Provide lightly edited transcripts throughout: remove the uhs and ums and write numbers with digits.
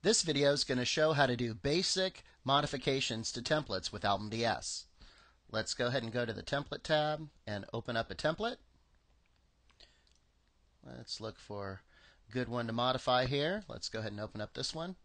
This video is going to show how to do basic modifications to templates with AlbumDS. Let's go ahead and go to the Template tab and open up a template. Let's look for a good one to modify here. Let's go ahead and open up this one.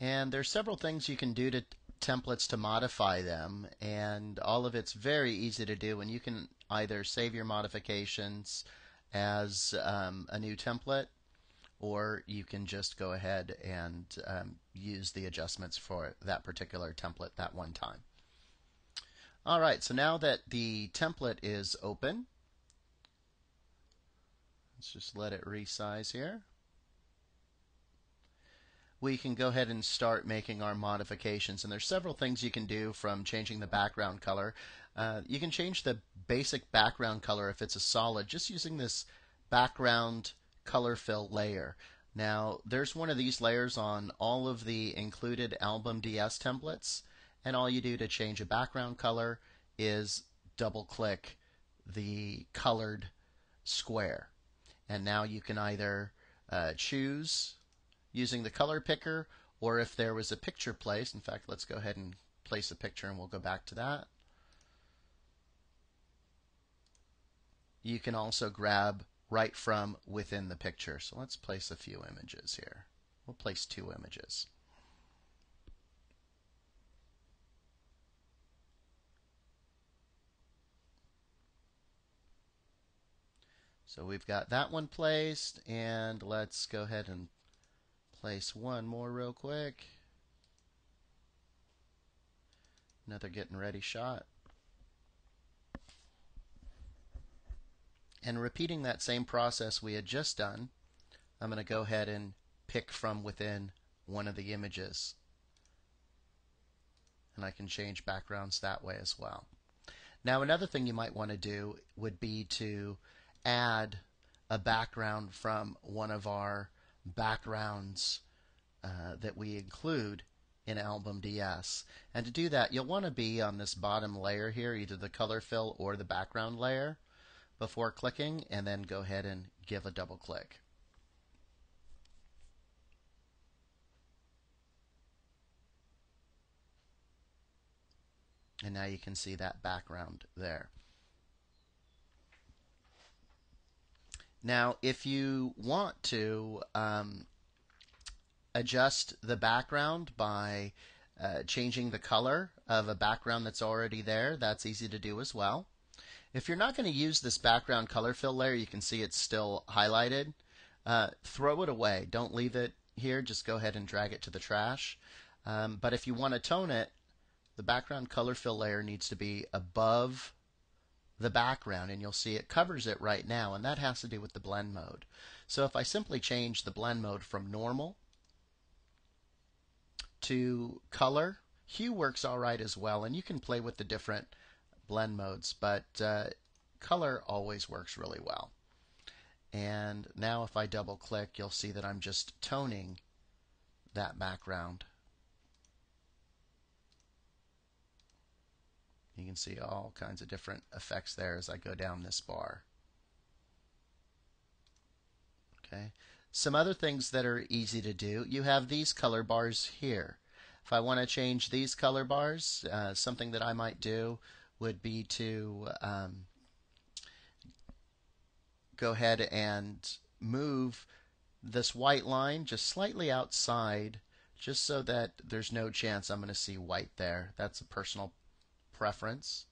And there's several things you can do to templates to modify them, and all of it's very easy to do, and you can either save your modifications as a new template, or you can just go ahead and use the adjustments for that particular template that one time. Alright, so now that the template is open, let's just let it resize here. We can go ahead and start making our modifications. And there's several things you can do, from changing the background color. You can change the basic background color if it's a solid, just using this background color fill layer. Now, there's one of these layers on all of the included AlbumDS templates, and all you do to change a background color is double click the colored square. And now you can either choose using the color picker, or if there was a picture placed. In fact, let's go ahead and place a picture and we'll go back to that. You can also grab right from within the picture. So let's place a few images here. We'll place 2 images. So we've got that one placed, and let's go ahead and place one more real quick. Another getting ready shot. And repeating that same process we had just done, I'm going to go ahead and pick from within one of the images. And I can change backgrounds that way as well. Now, another thing you might want to do would be to add a background from one of our backgrounds that we include in AlbumDS. And to do that, you'll want to be on this bottom layer here, either the color fill or the background layer, before clicking, and then go ahead and give a double click. And now you can see that background there. Now, if you want to adjust the background by changing the color of a background that's already there, that's easy to do as well. If you're not going to use this background color fill layer, you can see it's still highlighted. Throw it away. Don't leave it here. Just go ahead and drag it to the trash. But if you want to tone it, the background color fill layer needs to be above the background, and you'll see it covers it right now, and that has to do with the blend mode. So if I simply change the blend mode from normal to color, hue works all right as well, and you can play with the different blend modes, but color always works really well. And now if I double click, you'll see that I'm just toning that background. You can see all kinds of different effects there as I go down this bar. Okay. Some other things that are easy to do, you have these color bars here. If I want to change these color bars, something that I might do would be to go ahead and move this white line just slightly outside, just so that there's no chance I'm going to see white there. That's a personal preference.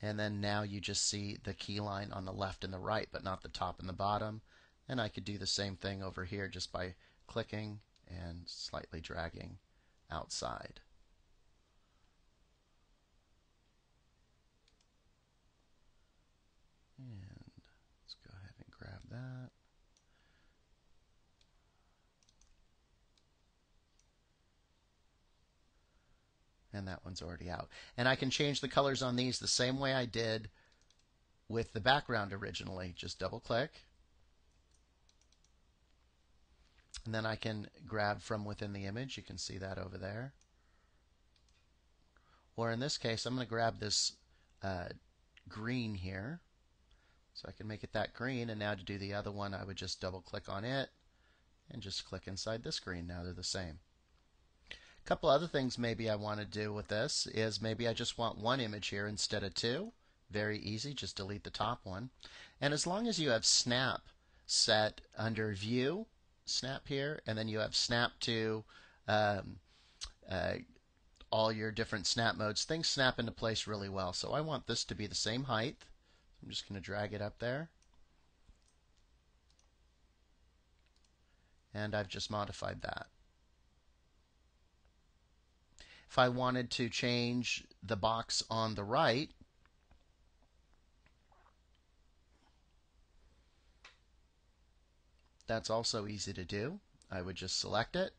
And then now you just see the key line on the left and the right, but not the top and the bottom. And I could do the same thing over here just by clicking and slightly dragging outside. And let's go ahead and grab that. And that one's already out. And I can change the colors on these the same way I did with the background originally. Just double click. And then I can grab from within the image. You can see that over there. Or in this case, I'm going to grab this green here. So I can make it that green, and now to do the other one, I would just double click on it and just click inside this green. Now they're the same. A couple other things maybe I want to do with this is maybe I just want one image here instead of two. Very easy, just delete the top one. And as long as you have snap set under view, snap here, and then you have snap to um, all your different snap modes, things snap into place really well. So I want this to be the same height. I'm just going to drag it up there. And I've just modified that. If I wanted to change the box on the right, that's also easy to do. I would just select it,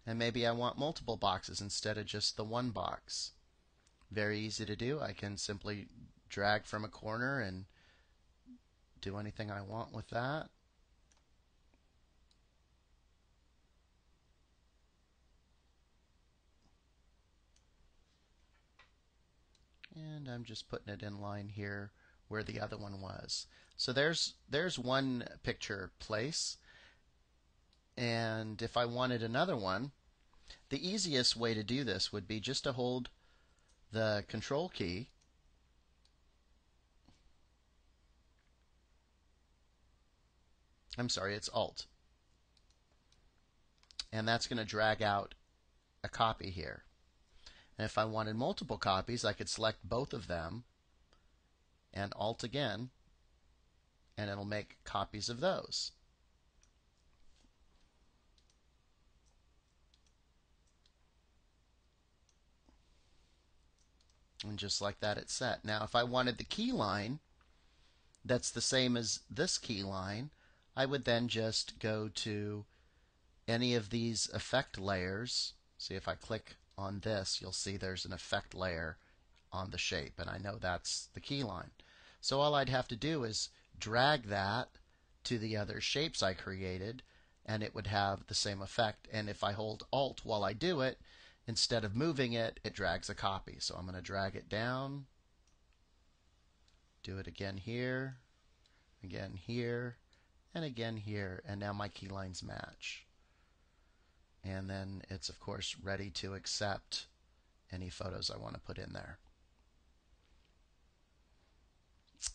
and maybe I want multiple boxes instead of just the one box. Very easy to do. I can simply drag from a corner and do anything I want with that. And I'm just putting it in line here where the other one was. So there's one picture place. And if I wanted another one, the easiest way to do this would be just to hold the Control key I'm sorry, it's Alt. And that's going to drag out a copy here. And if I wanted multiple copies, I could select both of them and Alt again, and it'll make copies of those. And just like that, it's set. Now, if I wanted the key line that's the same as this key line, I would then just go to any of these effect layers. See, if I click on this, you'll see there's an effect layer on the shape, and I know that's the key line. So all I'd have to do is drag that to the other shapes I created, and it would have the same effect. And if I hold Alt while I do it, instead of moving it, it drags a copy. So I'm going to drag it down, do it again here, and again here, and now my key lines match. And then it's, of course, ready to accept any photos I want to put in there.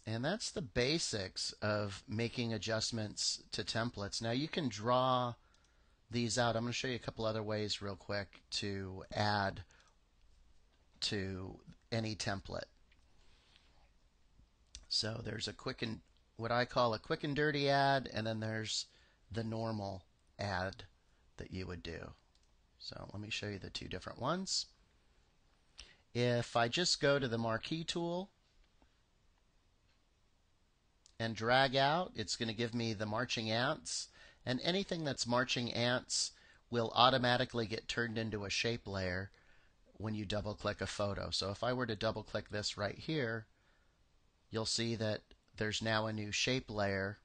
And that's the basics of making adjustments to templates. Now you can draw these out. I'm going to show you a couple other ways real quick to add to any template. So there's a quick and what I call a quick and dirty add, and then there's the normal add that you would do. So let me show you the two different ones. If I just go to the Marquee tool and drag out, it's going to give me the marching ants, and anything that's marching ants will automatically get turned into a shape layer when you double click a photo. So if I were to double click this right here, you'll see that there's now a new shape layer,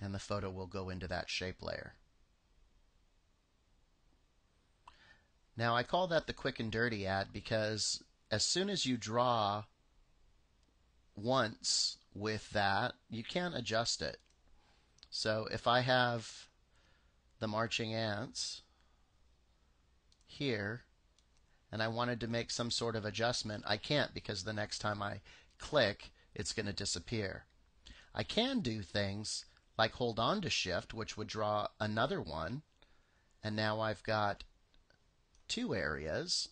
and the photo will go into that shape layer. Now I call that the quick and dirty add because as soon as you draw once with that, you can't adjust it. So if I have the marching ants here and I wanted to make some sort of adjustment, I can't, because the next time I click, it's going to disappear. I can do things like hold on to Shift, which would draw another one, and now I've got two areas.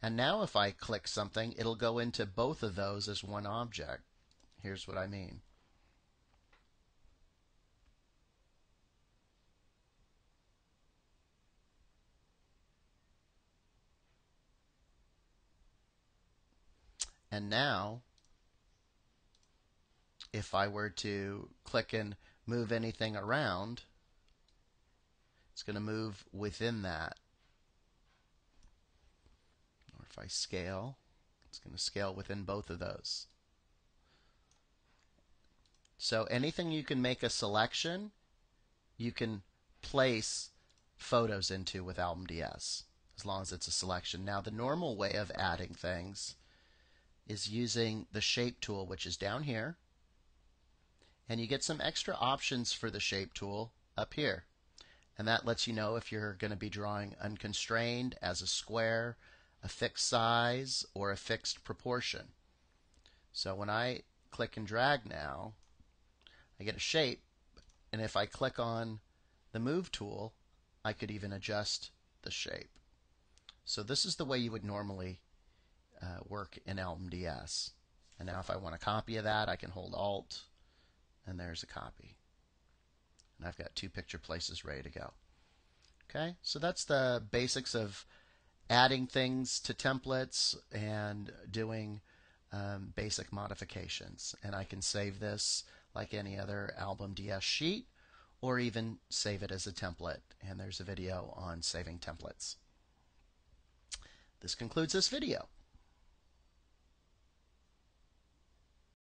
And now if I click something, it'll go into both of those as one object. Here's what I mean. And now, if I were to click and move anything around, it's going to move within that. Or if I scale, it's going to scale within both of those. So anything you can make a selection, you can place photos into with Album DS, as long as it's a selection. Now the normal way of adding things is using the shape tool, which is down here. And you get some extra options for the shape tool up here. And that lets you know if you're going to be drawing unconstrained, as a square, a fixed size, or a fixed proportion. So when I click and drag now, I get a shape. And if I click on the move tool, I could even adjust the shape. So this is the way you would normally work in LMDS. And now if I want a copy of that, I can hold Alt, and there's a copy. And I've got two picture places ready to go. Okay, so that's the basics of adding things to templates and doing basic modifications. And I can save this like any other Album DS sheet, or even save it as a template. And there's a video on saving templates. This concludes this video.